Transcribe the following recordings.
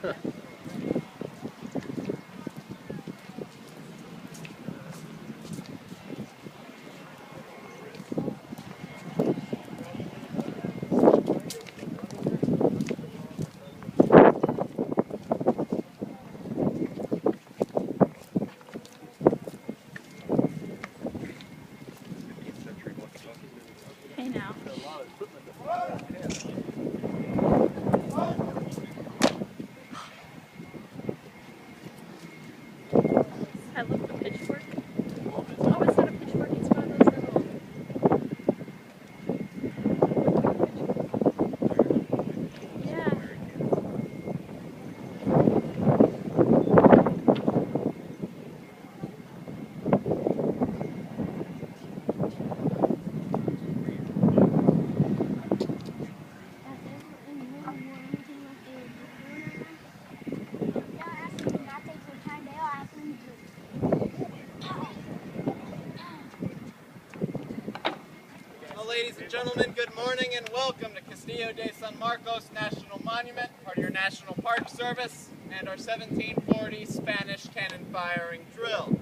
Hey now. I love the pitchfork. Oh, it's not a pitchfork, it's one of those little... Yeah. Well, ladies and gentlemen, good morning and welcome to Castillo de San Marcos National Monument, part of your National Park Service, and our 1740 Spanish cannon firing drill.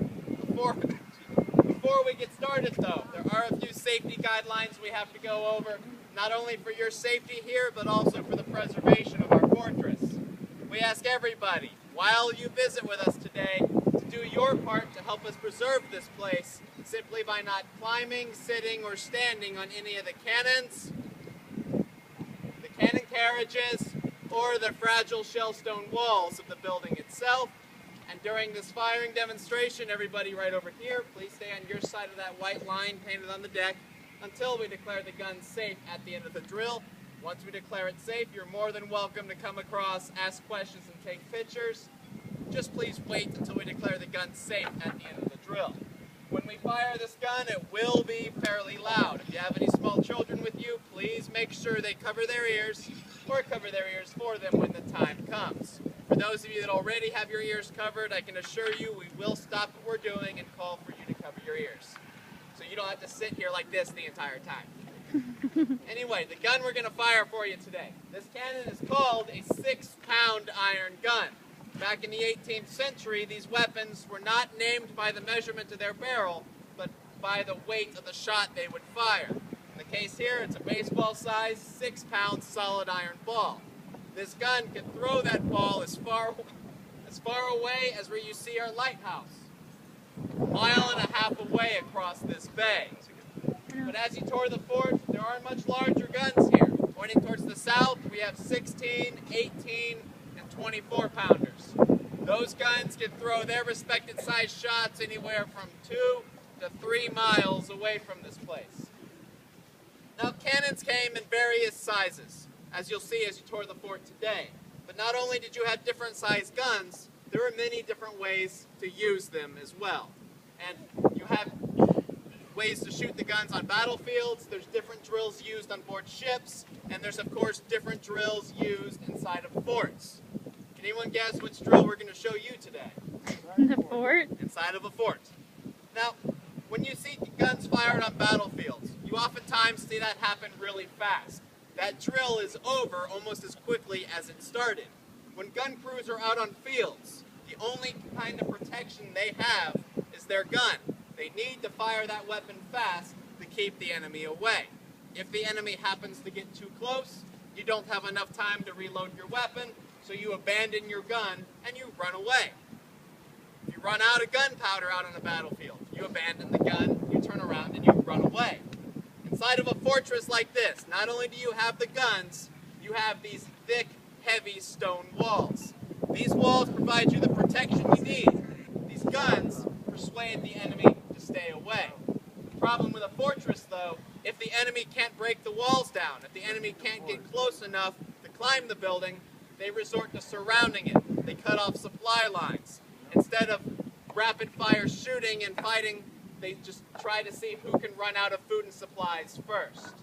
Before we get started though, there are a few safety guidelines we have to go over, not only for your safety here, but also for the preservation of our fortress. We ask everybody, while you visit with us today, to do your part to help us preserve this place, simply by not climbing, sitting, or standing on any of the cannons, the cannon carriages, or the fragile shellstone walls of the building itself. And during this firing demonstration, everybody right over here, please stay on your side of that white line painted on the deck until we declare the gun safe at the end of the drill. Once we declare it safe, you're more than welcome to come across, ask questions, and take pictures. Just please wait until we declare the gun safe at the end of the drill. When we fire this gun, it will be fairly loud. If you have any small children with you, please make sure they cover their ears or cover their ears for them when the time comes. For those of you that already have your ears covered, I can assure you we will stop what we're doing and call for you to cover your ears. So you don't have to sit here like this the entire time. Anyway, the gun we're going to fire for you today. This cannon is called a 6-pound iron gun. Back in the 18th century, these weapons were not named by the measurement of their barrel, but by the weight of the shot they would fire. In the case here, it's a baseball-sized 6-pound solid iron ball. This gun can throw that ball as far away as where you see our lighthouse, 1.5 miles away across this bay. But as you tour the fort, there are much larger guns here. Pointing towards the south, we have 16, 18, and 24 pounders. Those guns can throw their respected size shots anywhere from 2 to 3 miles away from this place. Now, cannons came in various sizes, as you'll see as you tour the fort today. But not only did you have different size guns, there are many different ways to use them as well. And you have ways to shoot the guns on battlefields, there's different drills used on board ships, and there's of course different drills used inside of forts. Can anyone guess which drill we're going to show you today? The fort? Inside of a fort. Now, when you see guns fired on battlefields, you oftentimes see that happen really fast. That drill is over almost as quickly as it started. When gun crews are out on fields, the only kind of protection they have is their gun. They need to fire that weapon fast to keep the enemy away. If the enemy happens to get too close, you don't have enough time to reload your weapon, so you abandon your gun and you run away. If you run out of gunpowder out on a battlefield, you abandon the gun, you turn around and you run away. Inside of a fortress like this, not only do you have the guns, you have these thick, heavy stone walls. These walls provide you the protection you need. These guns persuade the enemy to stay away. The problem with a fortress, though, if the enemy can't break the walls down, if the enemy can't get close enough to climb the building, they resort to surrounding it. They cut off supply lines. Instead of rapid-fire shooting and fighting, they just try to see who can run out of food and supplies first.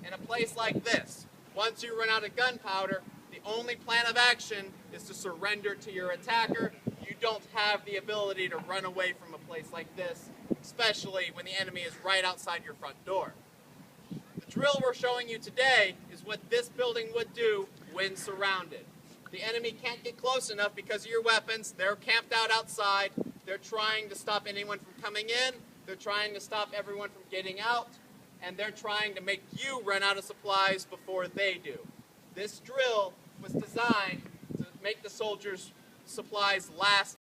In a place like this, once you run out of gunpowder, the only plan of action is to surrender to your attacker. You don't have the ability to run away from a place like this, especially when the enemy is right outside your front door. The drill we're showing you today is what this building would do when surrounded. The enemy can't get close enough because of your weapons. They're camped out outside. They're trying to stop anyone from coming in. They're trying to stop everyone from getting out. And they're trying to make you run out of supplies before they do. This drill was designed to make the soldiers' supplies last